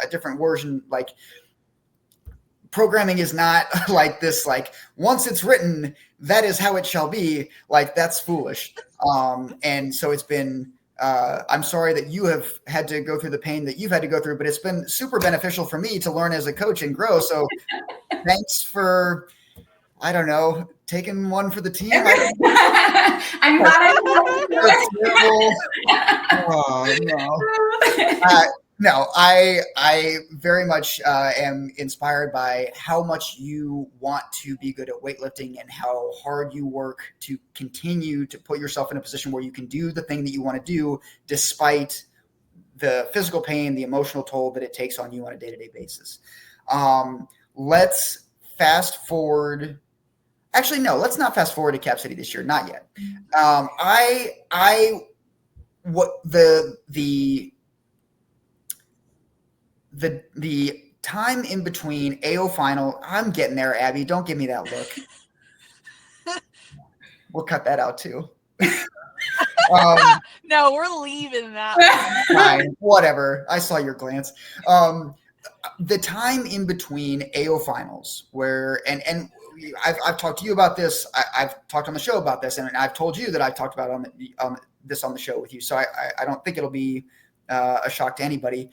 a different version. Like, programming is not like this, like, once it's written, that is how it shall be. Like, that's foolish. And so it's been, I'm sorry that you have had to go through the pain that you've had to go through, but it's been super beneficial for me to learn as a coach and grow. So thanks for, I don't know, taking one for the team. I'm glad No, I very much am inspired by how much you want to be good at weightlifting and how hard you work to continue to put yourself in a position where you can do the thing that you want to do despite the physical pain, the emotional toll that it takes on you on a day-to-day basis. Let's fast forward. Actually, no, let's not fast forward to Cap City this year. Not yet. The time in between AO final, I'm getting there, Abby. Don't give me that look. We'll cut that out too. No, we're leaving that. Fine, whatever. I saw your glance. The time in between AO finals, where and I've talked to you about this. I've talked on the show about this, and I've told you that I've talked about this on the show with you. So I don't think it'll be a shock to anybody.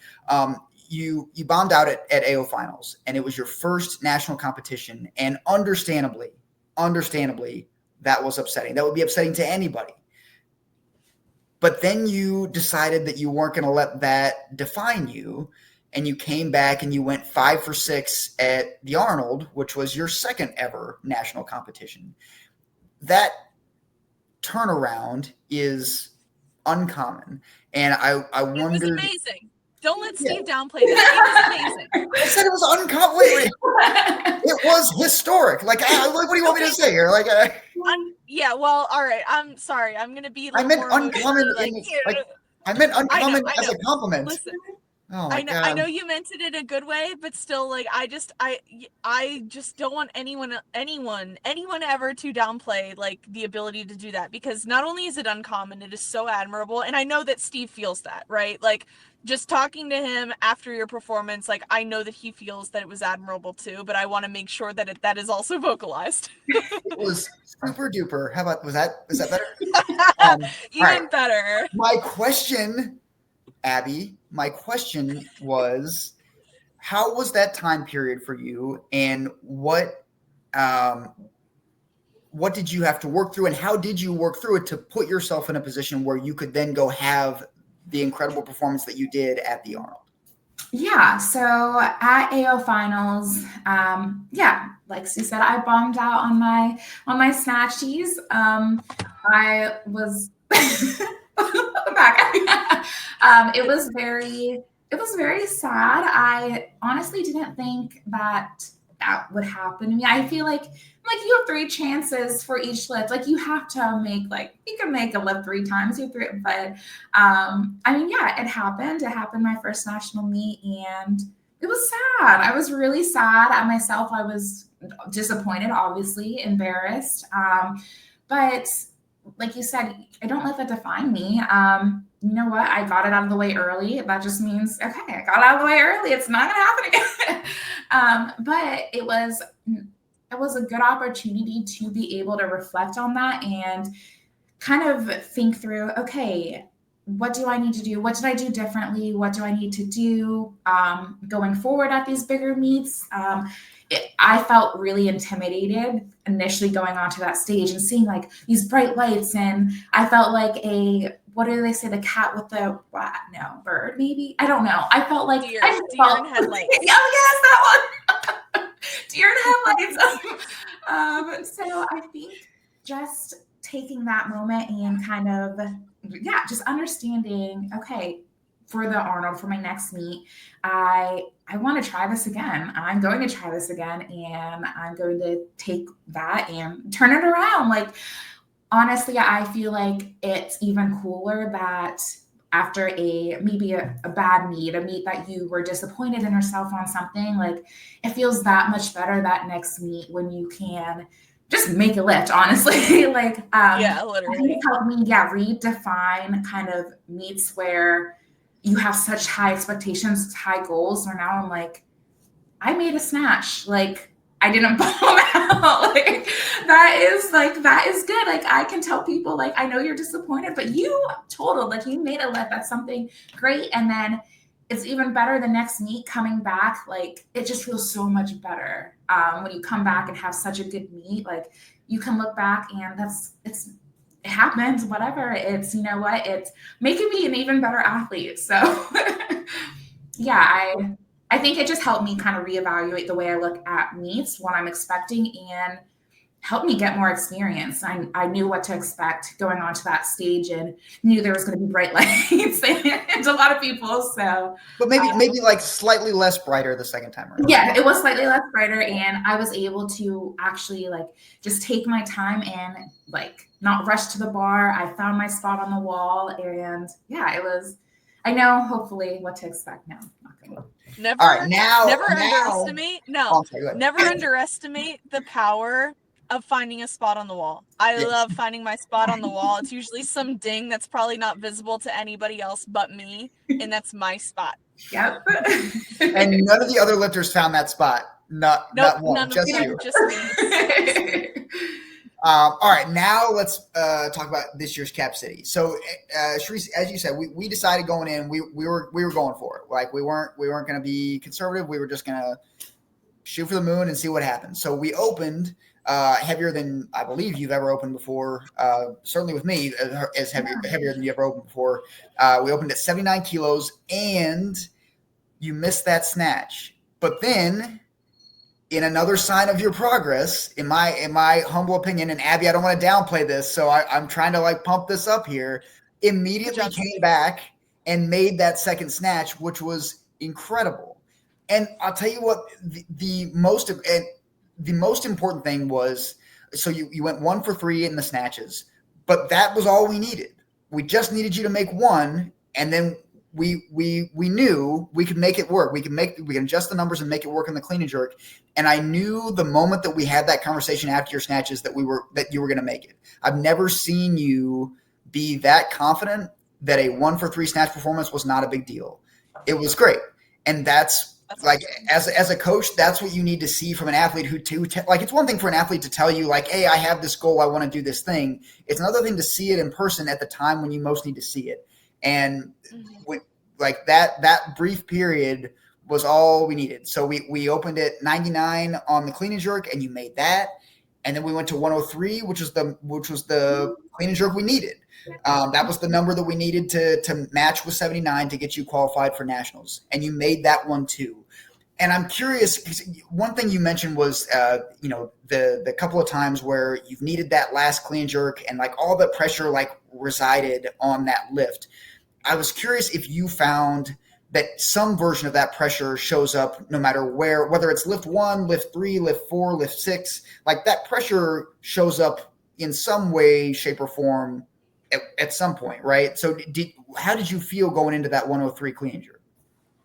You bombed out at AO finals, and it was your first national competition, and understandably, that was upsetting. That would be upsetting to anybody. But then you decided that you weren't going to let that define you, and you came back and you went 5 for 6 at the Arnold, which was your second ever national competition. That turnaround is uncommon, and I wondered. It was amazing. Don't let Steve downplay this. It was amazing. I said it was uncommon. It was historic. Like, what do you want me to say here? Like, yeah. Well, all right. I'm sorry. I'm gonna be. I meant uncommon. I meant uncommon as a compliment. Listen. Oh I God. know you meant it in a good way, but still, like, I just don't want anyone ever to downplay, like, the ability to do that, because not only is it uncommon, it is so admirable, and I know that Steve feels that, right? Like, just talking to him after your performance, like, I know that he feels that it was admirable too, but I want to make sure that that is also vocalized. It was super duper. How about, is that better? Even better. My question, Abby, was, how was that time period for you, and what did you have to work through, and how did you work through it to put yourself in a position where you could then go have the incredible performance that you did at the Arnold? Yeah, so at AO finals, like Sue said, I bombed out on my snatchies. I was back. It was very sad. I honestly didn't think that would happen to me. I feel like you have 3 chances for each lift. Like, you have to make, like, you can make a lift 3 times, but it happened. It happened my first national meet, and it was sad. I was really sad at myself. I was disappointed, obviously, embarrassed. But like you said, I don't let that define me. You know what? I got it out of the way early. That just means, okay, I got it out of the way early. It's not going to happen again. But it was a good opportunity to be able to reflect on that and kind of think through, okay, what do I need to do? What did I do differently? What do I need to do going forward at these bigger meets? I felt really intimidated initially going onto that stage and seeing, like, these bright lights, and I felt like what do they say? The cat with the bird, maybe? I don't know. I felt like deer in headlights. Yes, that one. Deer in headlights. So I think just taking that moment and kind of, just understanding, okay, for the Arnold, for my next meet, I want to try this again. I'm going to try this again, and I'm going to take that and turn it around. Like, honestly, I feel like it's even cooler that after maybe a bad meet, a meet that you were disappointed in yourself on something, like, it feels that much better that next meet when you can just make a lift, honestly. Like, Yeah, I think literally. it's helped me, redefine kind of meets where you have such high expectations, high goals, where now I'm like, I made a snatch. Like, I didn't bum out. Like, that is good. Like, I can tell people, like, I know you're disappointed, but you totaled, like, you made a lift. That's something great. And then it's even better the next meet coming back. Like, it just feels so much better when you come back and have such a good meet. Like, you can look back and it happens, whatever. It's, you know what, it's making me an even better athlete. So yeah, I think it just helped me kind of reevaluate the way I look at meets, what I'm expecting, and helped me get more experience. I knew what to expect going onto that stage and knew there was going to be bright lights and a lot of people. So, But maybe like slightly less brighter the second time around. Yeah, it was slightly less brighter, and I was able to actually like just take my time and like not rush to the bar. I found my spot on the wall, and yeah, it was. I know, hopefully, what to expect now. Never, All right, now underestimate. No, Oh, I'm sorry, go ahead. never underestimate the power of finding a spot on the wall. I Yes. love finding my spot on the wall. It's usually some ding that's probably not visible to anybody else but me, and that's my spot. Yep. And none of the other lifters found that spot. Not one, none just of them, you. just me. All right, now let's talk about this year's Cap City. So, Chereese, as you said, we decided going in, we were going for it. Like we weren't going to be conservative. We were just going to shoot for the moon and see what happens. So we opened heavier than I believe you've ever opened before. Certainly with me, as heavier than you ever opened before. We opened at 79 kilos, and you missed that snatch. But then, in another sign of your progress, in my humble opinion, and Abby, I don't want to downplay this, so I'm trying to like pump this up here, immediately came back and made that second snatch, which was incredible. And I'll tell you what, the most important thing was, so you went 1 for 3 in the snatches, but that was all we needed. We just needed you to make one, and then we knew we could make it work. We can adjust the numbers and make it work in the clean and jerk. And I knew the moment that we had that conversation after your snatches that you were going to make it. I've never seen you be that confident that a 1 for 3 snatch performance was not a big deal. It was great. And that's like, as a coach, that's what you need to see from an athlete like, it's one thing for an athlete to tell you like, hey, I have this goal. I want to do this thing. It's another thing to see it in person at the time when you most need to see it. And like that brief period was all we needed. So we opened at 99 on the clean and jerk, and you made that. And then we went to 103, which was the clean and jerk we needed. That was the number that we needed to match with 79 to get you qualified for nationals. And you made that one too. And I'm curious, because one thing you mentioned was, the couple of times where you've needed that last clean jerk and like all the pressure like resided on that lift. I was curious if you found that some version of that pressure shows up no matter whether it's lift 1, lift 3, lift 4, lift 6, like that pressure shows up in some way, shape, or form at some point, right? So how did you feel going into that 103 clean and jerk?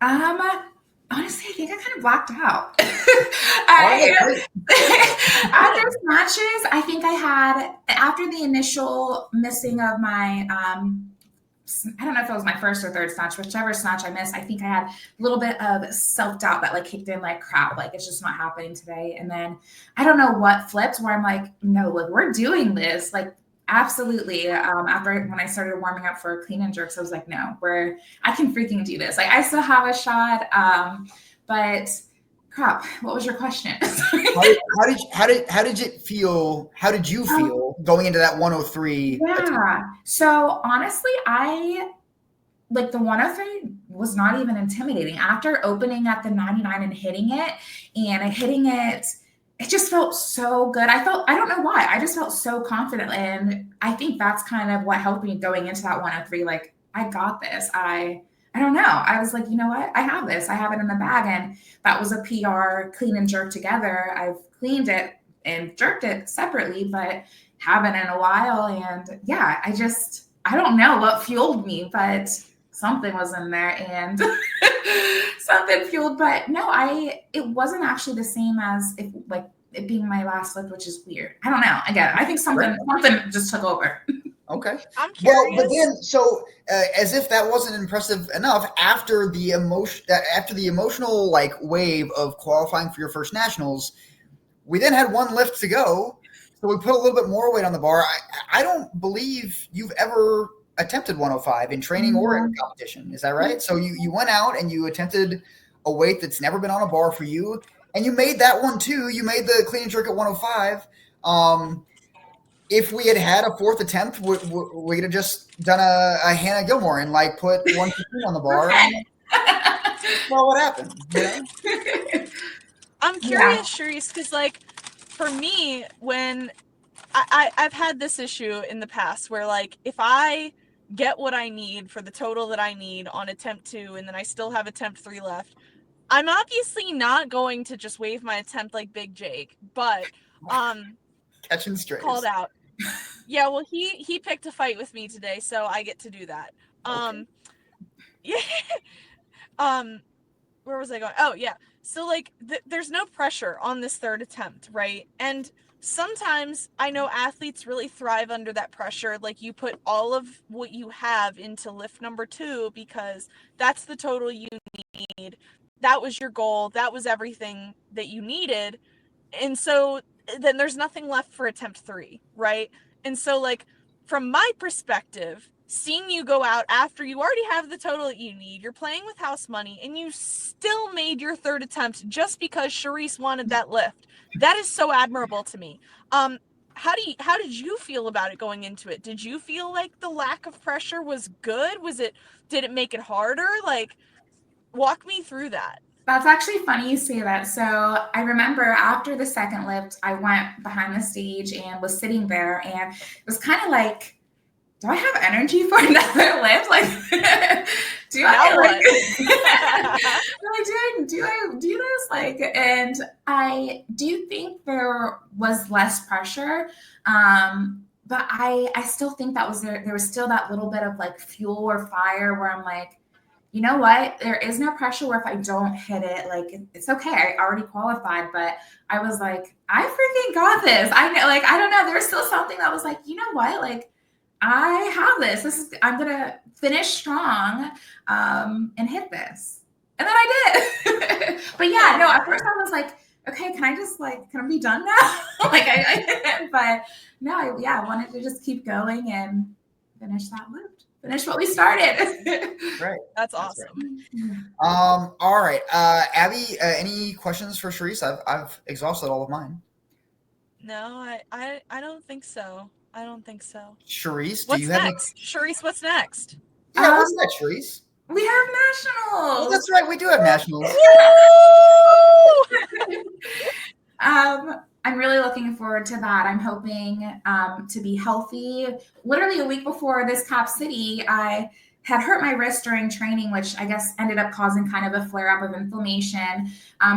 Honestly, I think I kind of blacked out. After snatches, I think I had, after the initial missing of my, I don't know if it was my first or third snatch, whichever snatch I missed, I think I had a little bit of self-doubt that like kicked in like crap, like it's just not happening today. And then I don't know what flipped where I'm like, no, like we're doing this. Like absolutely. When I started warming up for clean and jerks, I was like, no, I can freaking do this. Like I still have a shot. But crap, what was your question? How did it feel? How did you feel going into that 103? Yeah. So honestly, the 103 was not even intimidating. After opening at the 99 and hitting it, it just felt so good. I don't know why. I just felt so confident. And I think that's kind of what helped me going into that 103. Like, I got this. I don't know. I was like, you know what? I have this. I have it in the bag. And that was a PR clean and jerk together. I've cleaned it and jerked it separately, but haven't in a while. And yeah, I don't know what fueled me, but something was in there and something fueled. But no, it wasn't actually the same as if like it being my last lift, which is weird. I don't know. Again, I think something just took over. Okay. I'm curious. Well, but then, so as if that wasn't impressive enough, after the emotional like wave of qualifying for your first nationals, we then had one lift to go, so we put a little bit more weight on the bar. I don't believe you've ever attempted 105 in training or in competition. Is that right? So you went out and you attempted a weight that's never been on a bar for you, and you made that one too. You made the clean and jerk at 105. If we had a fourth attempt, we could have just done a Hannah Gilmore and like put 115 on the bar. Well, what happened? You know? I'm curious, Chereese, because like for me, when I've had this issue in the past where like if I get what I need for the total that I need on attempt 2 and then I still have attempt 3 left, I'm obviously not going to just waive my attempt like Big Jake, but catching strays. Called out. Yeah, well he picked a fight with me today, so I get to do that. Okay. Yeah. Where was I going? Oh yeah. So like there's no pressure on this third attempt, right? And sometimes I know athletes really thrive under that pressure. Like you put all of what you have into lift number 2 because that's the total you need. That was your goal. That was everything that you needed. And so then there's nothing left for attempt 3, right? And so like from my perspective, seeing you go out after you already have the total that you need, you're playing with house money, and you still made your third attempt just because Chereese wanted that lift. That is so admirable to me. How did you feel about it going into it? Did you feel like the lack of pressure was good? Did it make it harder? Like, walk me through that. That's actually funny you say that. So I remember after the second lift, I went behind the stage and was sitting there, and it was kind of like, do I have energy for another lift? Like, do I do this? Like, and I do think there was less pressure. But I still think that was there was still that little bit of like fuel or fire where I'm like, you know what? There is no pressure where if I don't hit it, like it's okay. I already qualified, but I was like, I freaking got this. I know, like, I don't know. There was still something that was like, you know what? Like, I have this. I'm gonna finish strong and hit this. And then I did. But yeah, no, at first I was like, okay, can I be done now? Like but no, I wanted to just keep going and finish that lift. Finish what we started. Right. That's awesome. Right. All right. Abby, any questions for Chereese? I've exhausted all of mine. No, I don't think so. I don't think so. Chereese, what's next? Chereese, what's next? Yeah, what's next, Chereese? We have nationals. Oh, that's right. We do have nationals. I'm really looking forward to that. I'm hoping to be healthy. Literally a week before this Cap City, I had hurt my wrist during training, which I guess ended up causing kind of a flare-up of inflammation.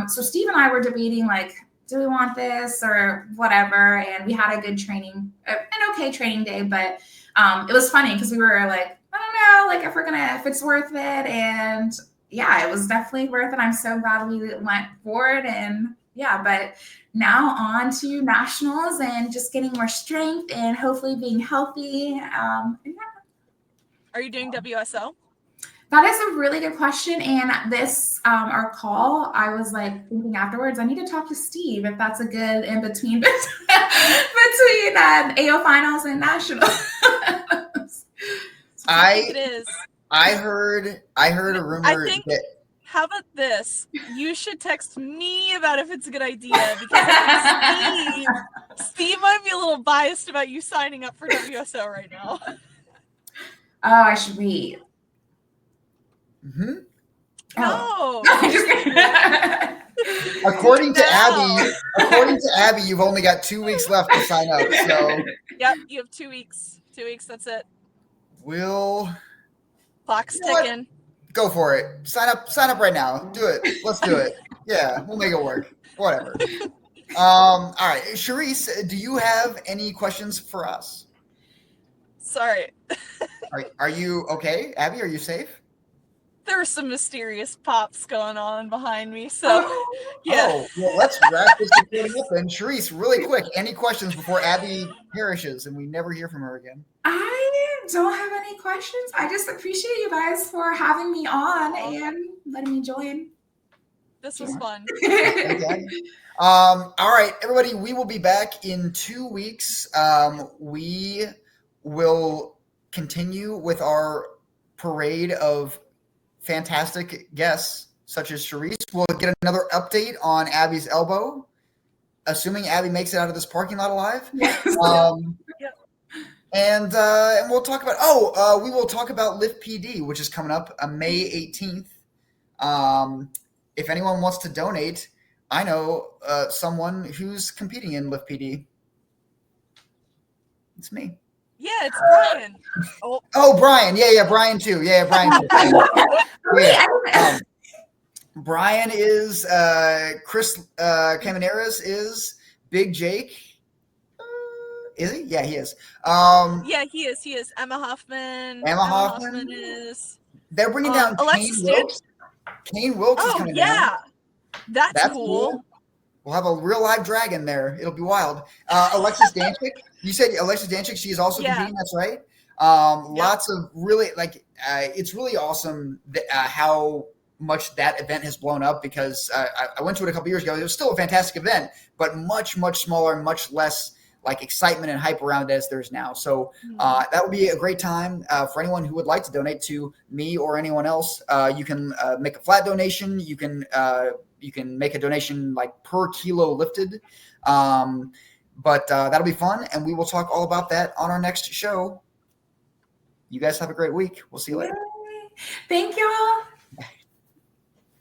So Steve and I were debating, like, do we want this or whatever? And we had a good training, an okay training day, but it was funny because we were like, I don't know, like if it's worth it. And yeah, it was definitely worth it. I'm so glad we went forward, and yeah, but now on to nationals and just getting more strength and hopefully being healthy. Yeah. Are you doing WSO? That is a really good question. And this, our call, I was like thinking afterwards, I need to talk to Steve if that's a good in between between AO finals and nationals. I think it is. I heard a rumor that. How about this? You should text me about if it's a good idea, because I think Steve might be a little biased about you signing up for WSO right now. Oh, I should wait. Mm-hmm. Oh. No. According to Abby, you've only got 2 weeks left to sign up. So. Yep, you have 2 weeks. 2 weeks. That's it. Clock's ticking. Go for it. Sign up right now. Do it. Let's do it. Yeah, we'll make it work. Whatever. All right. Chereese, do you have any questions for us? Sorry. Are you okay? Abby, are you safe? There are some mysterious pops going on behind me, so yeah. Oh, well, let's wrap this recording up then. Chereese, really quick, any questions before Abby perishes and we never hear from her again? I don't have any questions. I just appreciate you guys for having me on and letting me join. This was fun. All right, everybody, we will be back in 2 weeks. We will continue with our parade of fantastic guests, such as Chereese. We'll get another update on Abby's elbow, assuming Abby makes it out of this parking lot alive. Yes. Yep. And we'll talk about, we will talk about Lift PD, which is coming up May 18th. If anyone wants to donate, I know someone who's competing in Lift PD. It's me. Yeah, it's Brian. Oh, Brian. Yeah, Brian too. Yeah, Brian too. Yeah. Brian is Chris Camaneras is Big Jake. Is he? Yeah, he is. Yeah, he is. He is. Emma Hoffman. Emma Hoffman is. They're bringing down Alexis Kane Wilkes. Kane Wilkes is coming down. That's cool. We'll have a real live dragon there. It'll be wild. Alexis Danchik. You said Alexis Danchik. She is also competing. That's right. Lots of really it's really awesome how much that event has blown up because I went to it a couple years ago. It was still a fantastic event, but much, much smaller, much less excitement and hype around it as there's now. So that would be a great time for anyone who would like to donate to me or anyone else. You can make a flat donation. You can make a donation per kilo lifted. But that'll be fun, and we will talk all about that on our next show. You guys have a great week. We'll see you later. Thank y'all.